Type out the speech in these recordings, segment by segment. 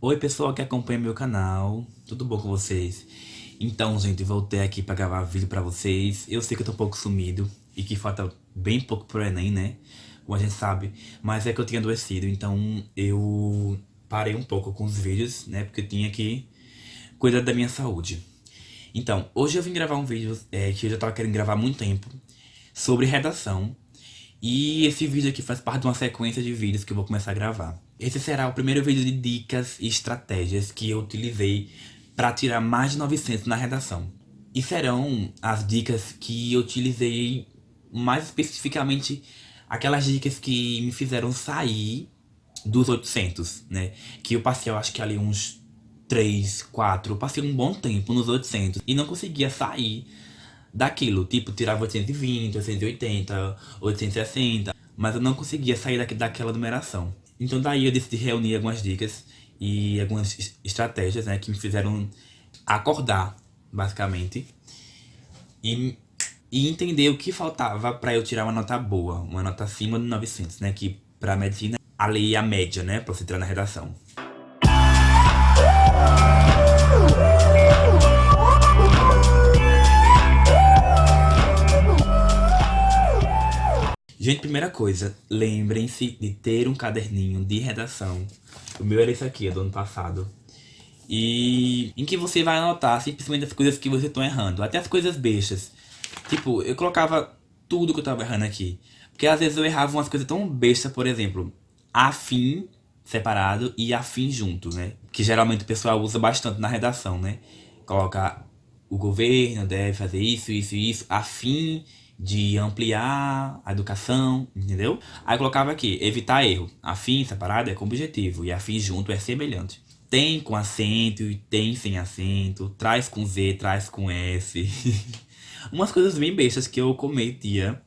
Oi, pessoal que acompanha meu canal, tudo bom com vocês? Então, gente, voltei aqui pra gravar vídeo pra vocês. Eu sei que eu tô um pouco sumido e que falta bem pouco pro Enem, né? Como a gente sabe, mas é que eu tinha adoecido, então eu parei um pouco com os vídeos, né? Porque eu tinha que cuidar da minha saúde. Então, hoje eu vim gravar um vídeo que eu já tava querendo gravar há muito tempo sobre redação. E esse vídeo aqui faz parte de uma sequência de vídeos que eu vou começar a gravar. Esse será o primeiro vídeo de dicas e estratégias que eu utilizei para tirar mais de 900 na redação. E serão as dicas que eu utilizei mais especificamente aquelas dicas que me fizeram sair dos 800, né? Que eu passei, eu acho que ali uns 3, 4, eu passei um bom tempo nos 800 e não conseguia sair daquilo, tipo, tirava 820, 880, 860, mas eu não conseguia sair daquela numeração. Então daí eu decidi reunir algumas dicas e algumas estratégias, né, que me fizeram acordar, basicamente, e, e entender o que faltava para eu tirar uma nota boa, uma nota acima de 900, né, que para medicina a lei é a média, né, para você entrar na redação. Gente, primeira coisa, lembrem-se de ter um caderninho de redação. O meu era esse aqui, é do ano passado. E em que você vai anotar simplesmente as coisas que você está errando. Até as coisas bestas. Tipo, eu colocava tudo que eu tava errando aqui. Porque às vezes eu errava umas coisas tão bestas, por exemplo, afim separado e afim junto, né? Que geralmente o pessoal usa bastante na redação, né? Coloca o governo deve fazer isso, isso e isso, a fim de ampliar a educação, entendeu? Aí eu colocava aqui, evitar erro. Afim separado é com objetivo e afim junto é semelhante. Tem com acento e tem sem acento, traz com Z, traz com S. Umas coisas bem bestas que eu cometia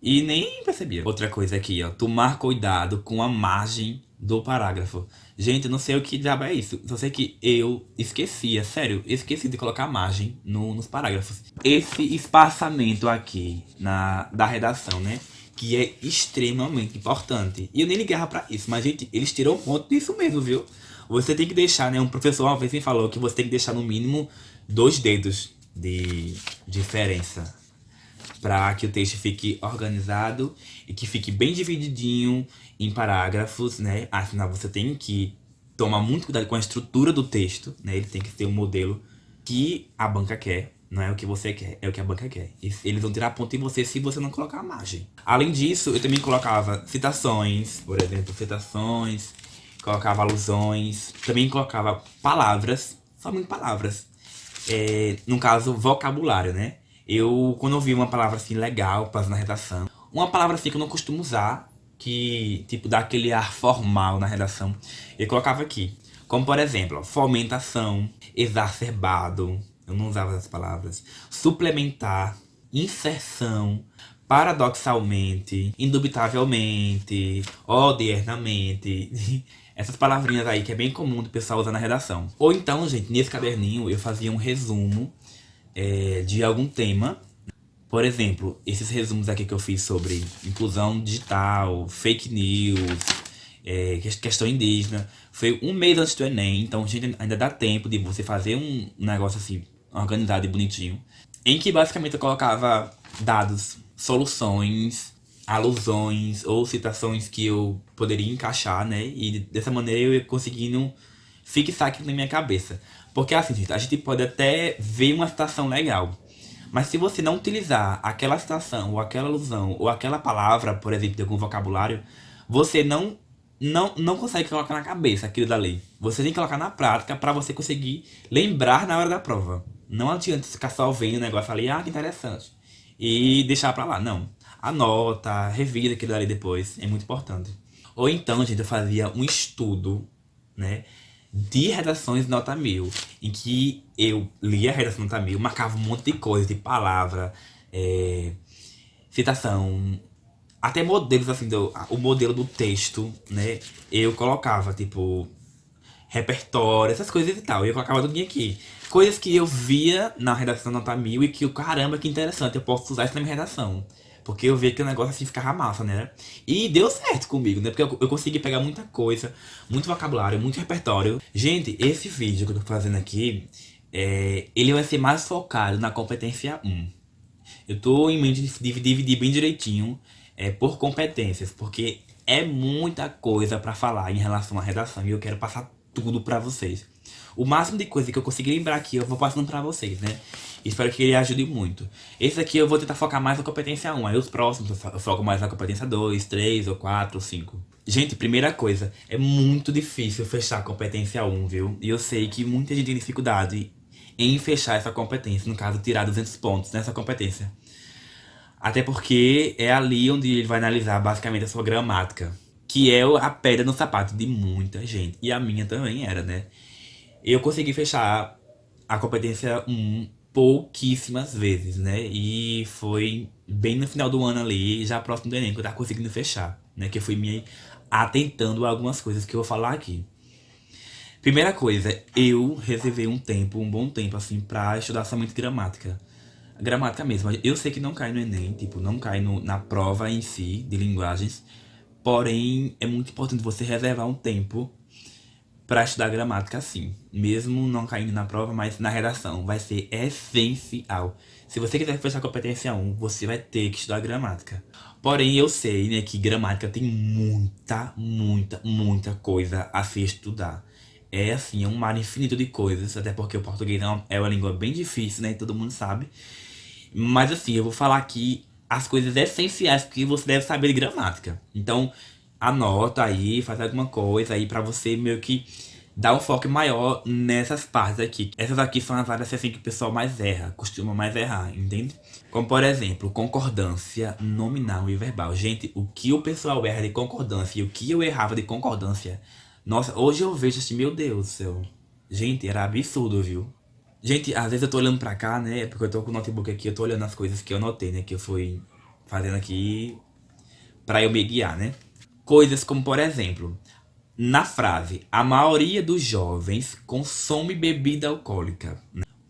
e nem percebia. Outra coisa aqui, ó. Tomar cuidado com a margem do parágrafo. Gente, eu não sei o que diabo é isso. Só sei que eu esquecia, sério, esqueci de colocar margem nos parágrafos. Esse espaçamento aqui da redação, né? Que é extremamente importante. E eu nem ligava pra isso, mas, gente, eles tiram ponto disso mesmo, viu? Você tem que deixar, né? Um professor uma vez me falou que você tem que deixar no mínimo 2 dedos de diferença para que o texto fique organizado e que fique bem divididinho em parágrafos, né? Afinal, você tem que tomar muito cuidado com a estrutura do texto, né? Ele tem que ser um modelo que a banca quer, não é o que você quer, é o que a banca quer. E eles vão tirar ponto em você se você não colocar a margem. Além disso, eu também colocava citações, por exemplo, citações, colocava alusões, também colocava palavras, somente palavras. No caso, vocabulário, né? Quando eu vi uma palavra assim legal pra usar na redação, uma palavra assim que eu não costumo usar, que tipo dá aquele ar formal na redação, eu colocava aqui. Como por exemplo, ó, fomentação, exacerbado, eu não usava essas palavras, suplementar, inserção, paradoxalmente, indubitavelmente, odiernamente. Essas palavrinhas aí que é bem comum do pessoal usar na redação. Ou então, gente, nesse caderninho eu fazia um resumo de algum tema. Por exemplo, esses resumos aqui que eu fiz sobre inclusão digital, fake news, questão indígena, foi um mês antes do Enem, então gente, ainda dá tempo de você fazer um negócio assim, organizado e bonitinho, em que basicamente eu colocava dados, soluções, alusões ou citações que eu poderia encaixar, né? E dessa maneira eu ia conseguindo fixar aquilo na minha cabeça. Porque assim, gente, a gente pode até ver uma citação legal, mas se você não utilizar aquela citação, ou aquela alusão, ou aquela palavra, por exemplo, de algum vocabulário, você não consegue colocar na cabeça aquilo dali. Você tem que colocar na prática para você conseguir lembrar na hora da prova. Não adianta ficar só vendo o negócio ali, ah, que interessante, e deixar pra lá. Não. Anota, revisa aquilo dali depois, é muito importante. Ou então, gente, eu fazia um estudo, né, de redações nota 1000, em que eu lia a redação nota 1000, marcava um monte de coisa, de palavra, citação, até modelos assim, o modelo do texto, né? Eu colocava, tipo, repertório, essas coisas e tal. E eu colocava tudo aqui. Coisas que eu via na redação nota 1000 e que, caramba, que interessante, eu posso usar isso na minha redação. Porque eu vi que o negócio assim ficava massa, né? E deu certo comigo, né? Porque eu consegui pegar muita coisa, muito vocabulário, muito repertório. Gente, esse vídeo que eu tô fazendo aqui, ele vai ser mais focado na competência um. Eu tô em mente de dividir bem direitinho por competências, porque é muita coisa pra falar em relação à redação e eu quero passar tudo pra vocês. O máximo de coisa que eu conseguir lembrar aqui eu vou passando pra vocês, né? Espero que ele ajude muito. Esse aqui eu vou tentar focar mais na competência um, aí os próximos eu foco mais na competência 2, 3 ou 4 ou 5. Gente, primeira coisa, é muito difícil fechar a competência um, viu? E eu sei que muita gente tem dificuldade em fechar essa competência, no caso, tirar 200 pontos nessa competência. Até porque é ali onde ele vai analisar basicamente a sua gramática, que é a pedra no sapato de muita gente. E a minha também era, né? Eu consegui fechar a competência um pouquíssimas vezes, né? E foi bem no final do ano ali, já próximo do Enem, que eu tava conseguindo fechar, né? Que eu fui me atentando a algumas coisas que eu vou falar aqui. Primeira coisa, eu reservei um bom tempo, assim, pra estudar somente gramática. Gramática mesmo. Eu sei que não cai no Enem, tipo, não cai na prova em si, de linguagens. Porém, é muito importante você reservar um tempo pra estudar gramática, sim. Mesmo não caindo na prova, mas na redação vai ser essencial. Se você quiser fechar a competência um, você vai ter que estudar gramática. Porém, eu sei, né, que gramática tem muita coisa a se estudar. É assim, é um mar infinito de coisas, até porque o português é uma língua bem difícil, né, todo mundo sabe. Mas assim, eu vou falar aqui as coisas essenciais que você deve saber de gramática. Então, anota aí, faz alguma coisa aí pra você meio que dar um foco maior nessas partes aqui. Essas aqui são as áreas assim que o pessoal mais erra, costuma mais errar, entende? Como por exemplo, concordância nominal e verbal. Gente, o que o pessoal erra de concordância e o que eu errava de concordância. Nossa, hoje eu vejo assim, meu Deus do céu. Gente, era absurdo, viu? Gente, às vezes eu tô olhando pra cá, né? Porque eu tô com o notebook aqui, eu tô olhando as coisas que eu anotei, né? Que eu fui fazendo aqui pra eu me guiar, né? Coisas como, por exemplo, na frase, a maioria dos jovens consome bebida alcoólica.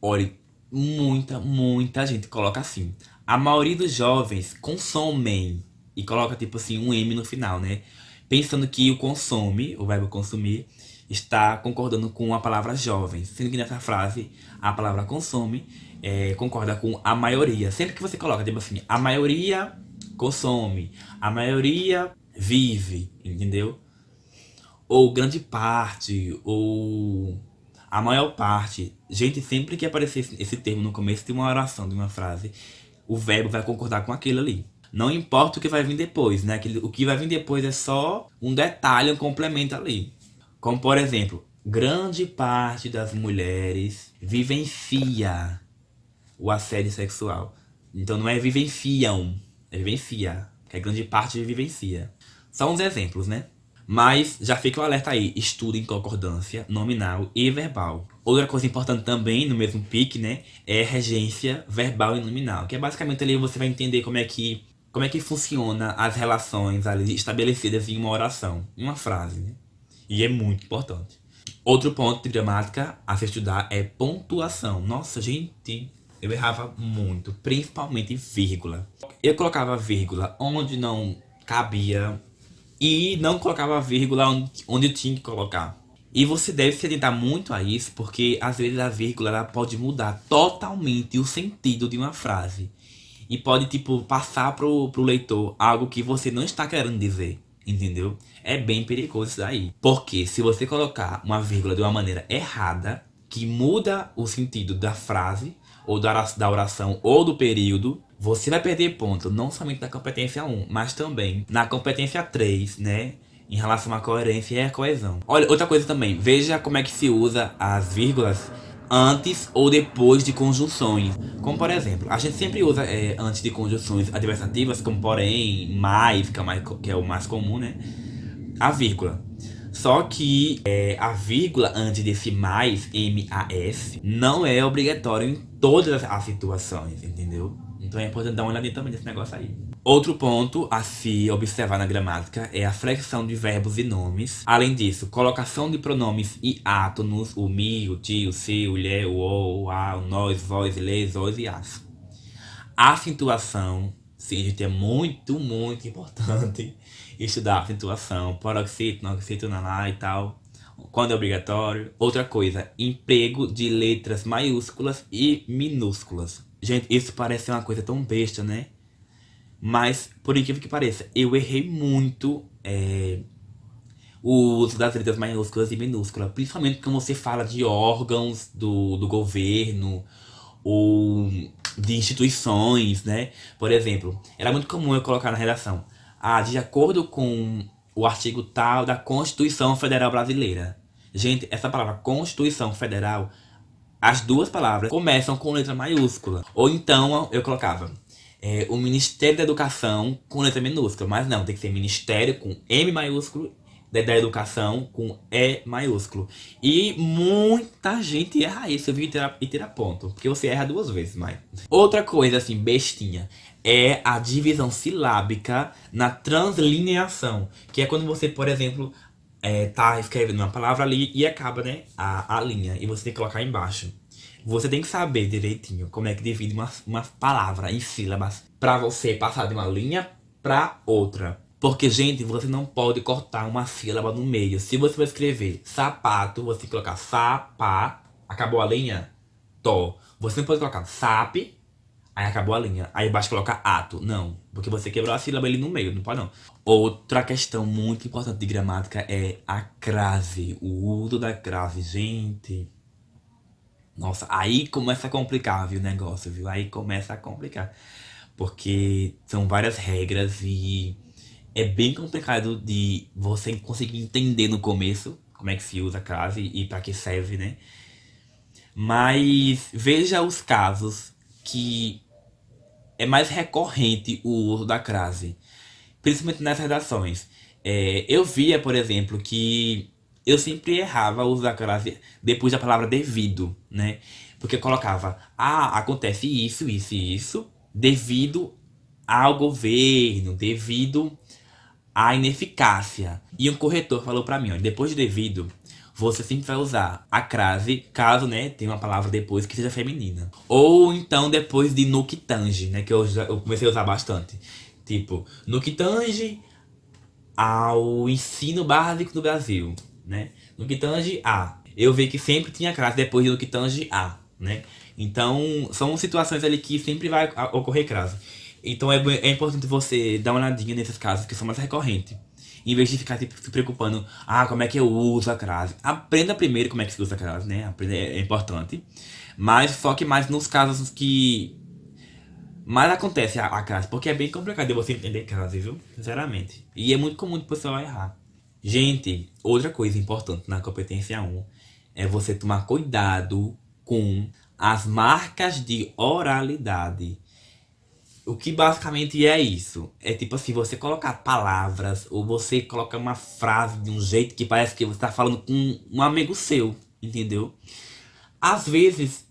Olha, muita gente coloca assim. A maioria dos jovens consomem. E coloca tipo assim um M no final, né? Pensando que o consome, o verbo consumir, está concordando com a palavra jovem. Sendo que nessa frase, a palavra consome concorda com a maioria. Sempre que você coloca, tipo assim, a maioria consome, a maioria vive, entendeu? Ou grande parte, ou a maior parte. Gente, sempre que aparecer esse termo no começo de uma oração, de uma frase, o verbo vai concordar com aquilo ali. Não importa o que vai vir depois, né? O que vai vir depois é só um detalhe, um complemento ali. Como por exemplo, grande parte das mulheres vivencia o assédio sexual. Então não é vivenciam, é vivencia, que é grande parte vivencia. São uns exemplos, né? Mas já fica o alerta aí, estudo em concordância nominal e verbal. Outra coisa importante também, no mesmo pique, né, é regência verbal e nominal, que é basicamente ali você vai entender como é que funciona as relações ali estabelecidas em uma oração, em uma frase, né? E é muito importante. Outro ponto de gramática a se estudar é pontuação. Nossa, gente, eu errava muito, principalmente vírgula. Eu colocava vírgula onde não cabia e não colocava vírgula onde eu tinha que colocar. E você deve se atentar muito a isso, porque às vezes a vírgula ela pode mudar totalmente o sentido de uma frase. E pode, tipo, passar pro leitor algo que você não está querendo dizer, entendeu? É bem perigoso isso daí. Porque se você colocar uma vírgula de uma maneira errada, que muda o sentido da frase, ou da oração, ou do período, você vai perder ponto, não somente na competência 1, mas também na competência 3, né? Em relação à coerência e à coesão. Olha, outra coisa também, veja como é que se usa as vírgulas antes ou depois de conjunções. Como por exemplo, a gente sempre usa antes de conjunções adversativas, como porém, mais, que é o mais comum, né? A vírgula. Só que a vírgula antes desse mais, M-A-S, não é obrigatório em todas as situações, entendeu? Então é importante dar uma olhadinha também nesse negócio aí. Outro ponto a se observar na gramática é a flexão de verbos e nomes. Além disso, colocação de pronomes e átonos, o mi, o ti, o se, o lhe, o o, a, o nós, vós, eles, os e as. Acentuação, Sim, gente, é muito, muito importante estudar acentuação, paroxítono, oxítono lá e tal, quando é obrigatório. Outra coisa, emprego de letras maiúsculas e minúsculas. Gente, isso parece uma coisa tão besta, né? Mas, por incrível que pareça, eu errei muito o uso das letras maiúsculas e minúsculas. Principalmente quando você fala de órgãos do governo ou de instituições, né? Por exemplo, era muito comum eu colocar na redação: de acordo com o artigo tal da Constituição Federal Brasileira. Gente, essa palavra Constituição Federal, as duas palavras começam com letra maiúscula. Ou então eu colocava o Ministério da Educação com letra minúscula. Mas não, tem que ser Ministério com M maiúsculo da Educação com E maiúsculo. E muita gente erra isso, viu? E tira ponto. Porque você erra duas vezes, mas. Outra coisa, assim, bestinha, é a divisão silábica na translineação. Que é quando você, por exemplo, tá escrevendo uma palavra ali e acaba, né, a linha. E você tem que colocar embaixo. Você tem que saber direitinho como é que divide uma palavra em sílabas pra você passar de uma linha pra outra. Porque, gente, você não pode cortar uma sílaba no meio. Se você vai escrever sapato, você tem que colocar sapá, acabou a linha, to. Você não pode colocar sap, aí acabou a linha. Aí embaixo coloca ato. Não, porque você quebrou a sílaba ali no meio, não pode não. Outra questão muito importante de gramática é a crase, o uso da crase. Gente, nossa, aí começa a complicar, viu, o negócio, viu? Aí começa a complicar. Porque são várias regras e é bem complicado de você conseguir entender no começo como é que se usa a crase e para que serve, né? Mas veja os casos que é mais recorrente o uso da crase, principalmente nas redações. Eu via, por exemplo, que eu sempre errava o uso da crase depois da palavra devido, né? Porque eu colocava, acontece isso, isso e isso, devido ao governo, devido à ineficácia. E um corretor falou pra mim, ó, depois de devido, você sempre vai usar a crase, caso, né, tenha uma palavra depois que seja feminina. Ou então depois de no que tange, né, que eu comecei a usar bastante. Tipo, no que tange ao ensino básico do Brasil, né? No que tange a. Eu vi que sempre tinha crase depois do que tange a, né? Então, são situações ali que sempre vai ocorrer crase. Então, é importante você dar uma olhadinha nesses casos que são mais recorrentes. Em vez de ficar se preocupando, como é que eu uso a crase. Aprenda primeiro como é que se usa a crase, né? Aprenda é importante. Mas foque mais nos casos que mais acontece a crase, porque é bem complicado de você entender crase, viu? Sinceramente. E é muito comum o pessoal errar. Gente, outra coisa importante na competência 1 é você tomar cuidado com as marcas de oralidade. O que basicamente é isso? É tipo assim, você colocar palavras ou você colocar uma frase de um jeito que parece que você tá falando com um amigo seu, entendeu? Às vezes,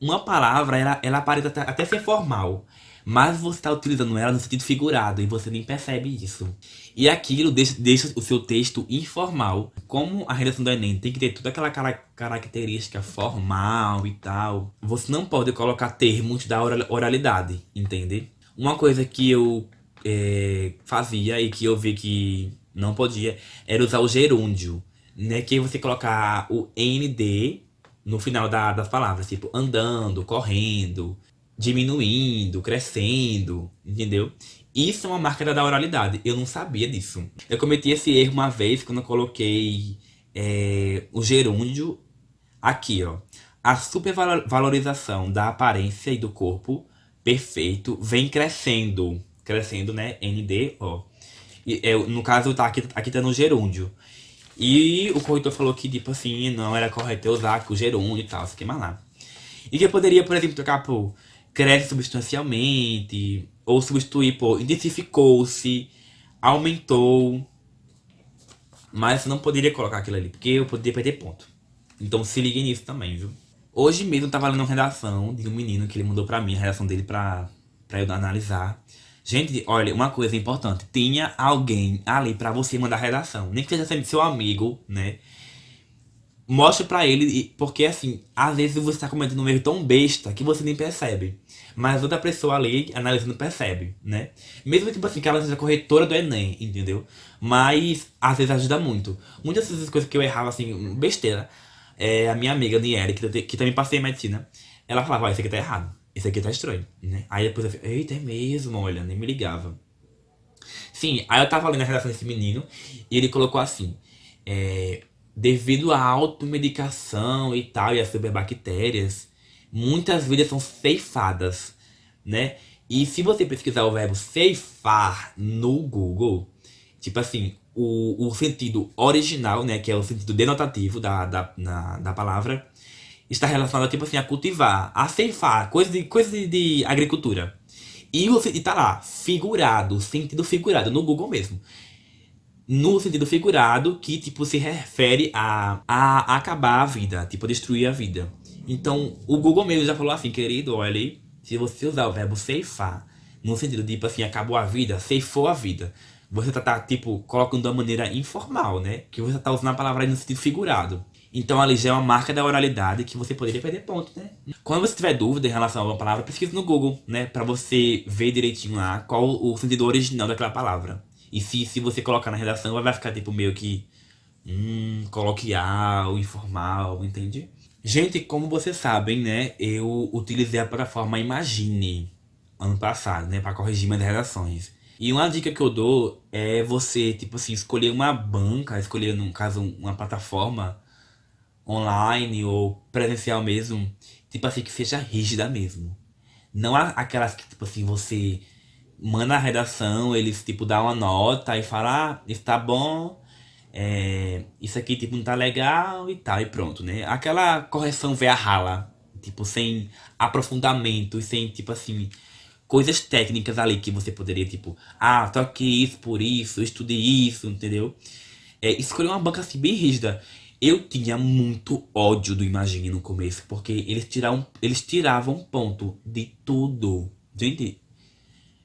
uma palavra, ela parece até ser formal, mas você está utilizando ela no sentido figurado e você nem percebe isso. E aquilo deixa o seu texto informal. Como a redação do Enem tem que ter toda aquela característica formal e tal, você não pode colocar termos da oralidade, entende? Uma coisa que eu fazia e que eu vi que não podia era usar o gerúndio, né? Que você colocar o ND no final das palavras, tipo andando, correndo, diminuindo, crescendo, entendeu? Isso é uma marca da oralidade. Eu não sabia disso. Eu cometi esse erro uma vez quando eu coloquei o gerúndio aqui, ó. A supervalorização da aparência e do corpo perfeito vem crescendo. Crescendo, né? ND, ó. No caso, aqui tá no gerúndio. E o corretor falou que, tipo assim, não era correto eu usar o gerúndio e tal, isso aqui mais lá. E que eu poderia, por exemplo, trocar por cresce substancialmente, ou substituir por intensificou-se, aumentou. Mas eu não poderia colocar aquilo ali, porque eu poderia perder ponto. Então se ligue nisso também, viu? Hoje mesmo eu tava lendo uma redação de um menino que ele mandou pra mim, a redação dele pra eu analisar. Gente, olha, uma coisa importante, tenha alguém ali pra você mandar a redação. Nem que seja sendo seu amigo, né? Mostre pra ele, porque assim, às vezes você tá cometendo um erro tão besta que você nem percebe. Mas outra pessoa ali, analisando, percebe, né? Mesmo tipo assim, que ela seja corretora do Enem, entendeu? Mas às vezes ajuda muito. Muitas dessas coisas que eu errava, assim, besteira. A minha amiga Nieri, que também passei em medicina, ela falava, ó, isso aqui tá errado. Isso aqui tá estranho, né? Aí depois eu falei, eita, é mesmo, olha, nem me ligava. Sim, aí eu tava lendo a redação desse menino e ele colocou assim: devido à automedicação e tal, e às superbactérias, muitas vidas são ceifadas, né? E se você pesquisar o verbo ceifar no Google, tipo assim, o sentido original, né, que é o sentido denotativo da palavra, está relacionado, tipo assim, a cultivar, a ceifar, coisa de agricultura. E tá lá, figurado, sentido figurado, no Google mesmo. No sentido figurado, que, tipo, se refere a acabar a vida, tipo, destruir a vida. Então, o Google mesmo já falou assim, querido, olha aí, se você usar o verbo ceifar, no sentido de, tipo assim, acabou a vida, ceifou a vida, você tá, tipo, colocando de uma maneira informal, né? Que você tá usando a palavra aí no sentido figurado. Então, ali já é uma marca da oralidade que você poderia perder ponto, né? Quando você tiver dúvida em relação a uma palavra, pesquise no Google, né? Pra você ver direitinho lá qual o sentido original daquela palavra. E se você colocar na redação, vai ficar tipo meio que coloquial, informal, entende? Gente, como vocês sabem, né? Eu utilizei a plataforma Imagine ano passado, né? Pra corrigir minhas redações. E uma dica que eu dou é você, tipo assim, escolher uma banca, escolher, no caso, uma plataforma online ou presencial mesmo, tipo assim, que seja rígida mesmo. Não aquelas que, tipo assim, você manda a redação, eles, tipo, dão uma nota e falam, ah, isso tá bom, isso aqui, tipo, não tá legal e tal, e pronto, né? Aquela correção véia rala, tipo, sem aprofundamento e sem, tipo assim, coisas técnicas ali que você poderia, tipo, ah, toque isso por isso, estude isso, entendeu? Escolher uma banca assim bem rígida. Eu tinha muito ódio do Imagine no começo, porque eles tiravam ponto de tudo. Gente,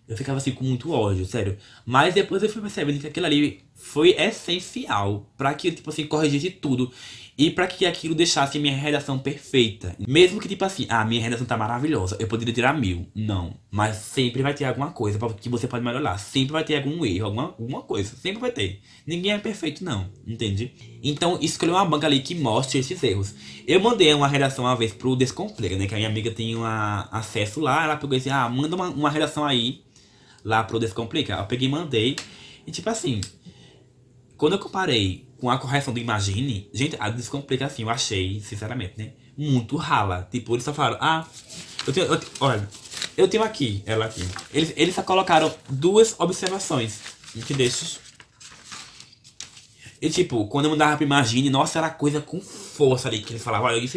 eu ficava assim com muito ódio, sério. Mas depois eu fui percebendo que aquilo ali foi essencial pra que eu, tipo assim, corrigisse tudo. E pra que aquilo deixasse minha redação perfeita. Mesmo que, tipo assim, minha redação tá maravilhosa, eu poderia tirar 1000. Não. Mas sempre vai ter alguma coisa que você pode melhorar. Sempre vai ter algum erro, alguma coisa. Sempre vai ter. Ninguém é perfeito, não. Entende? Então, escolher uma banca ali que mostre esses erros. Eu mandei uma redação uma vez pro Descomplica, né? Que a minha amiga tem acesso lá. Ela pegou e disse, manda uma redação aí lá pro Descomplica. Eu peguei e mandei. E tipo assim, quando eu comparei com a correção do Imagine, gente, a Descomplica assim, eu achei, sinceramente, né? Muito rala. Tipo, eles só falaram, olha, eu tenho aqui, ela aqui. Eles só colocaram duas observações. Que deixa. E tipo, quando eu mandava pro Imagine, nossa, era coisa com força ali. Que eles falavam, olha, isso.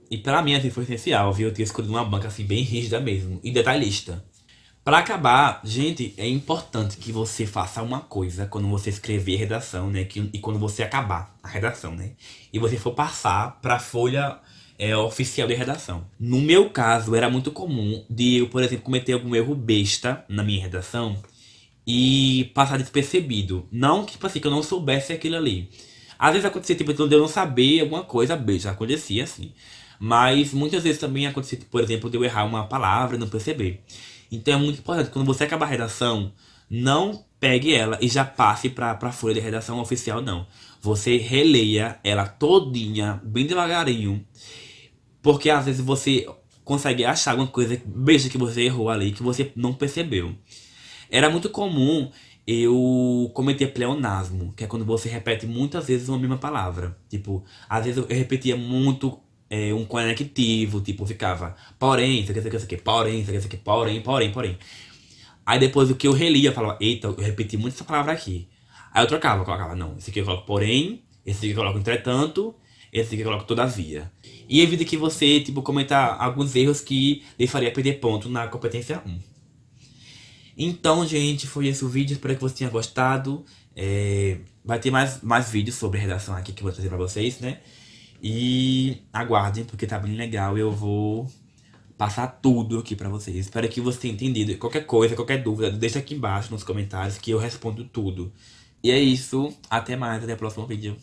E pra mim, assim, foi essencial, viu? Eu tinha escolhido uma banca assim, bem rígida mesmo. E detalhista. Pra acabar, gente, é importante que você faça uma coisa quando você escrever a redação, né? E quando você acabar a redação, né? E você for passar pra folha oficial de redação. No meu caso, era muito comum de eu, por exemplo, cometer algum erro besta na minha redação e passar despercebido. Não que, tipo assim, que eu não soubesse aquilo ali. Às vezes acontecia, tipo, de eu não saber alguma coisa besta. Acontecia, assim. Mas muitas vezes também acontecia, por exemplo, de eu errar uma palavra e não perceber. Então é muito importante, quando você acabar a redação, não pegue ela e já passe pra folha de redação oficial, não. Você releia ela todinha, bem devagarinho, porque às vezes você consegue achar alguma coisa besta que você errou ali, que você não percebeu. Era muito comum eu cometer pleonasmo, que é quando você repete muitas vezes uma mesma palavra. Tipo, às vezes eu repetia muito um conectivo, tipo, ficava porém, isso aqui, porém, isso aqui, porém. Aí depois o que eu relia, eu falava, eita, eu repeti muito essa palavra aqui. Aí eu trocava, eu colocava, não, esse aqui eu coloco porém, esse aqui eu coloco entretanto, esse aqui eu coloco todavia. E evita que você, tipo, cometa alguns erros que lhe faria perder ponto na competência 1. Então, gente, foi esse o vídeo. Espero que você tenha gostado. Vai ter mais vídeos sobre redação aqui que eu vou trazer pra vocês, né? E aguardem, porque tá bem legal. Eu vou passar tudo aqui pra vocês. Espero que você tenha entendido. Qualquer coisa, qualquer dúvida, deixa aqui embaixo nos comentários que eu respondo tudo. E é isso. Até mais. Até o próximo vídeo.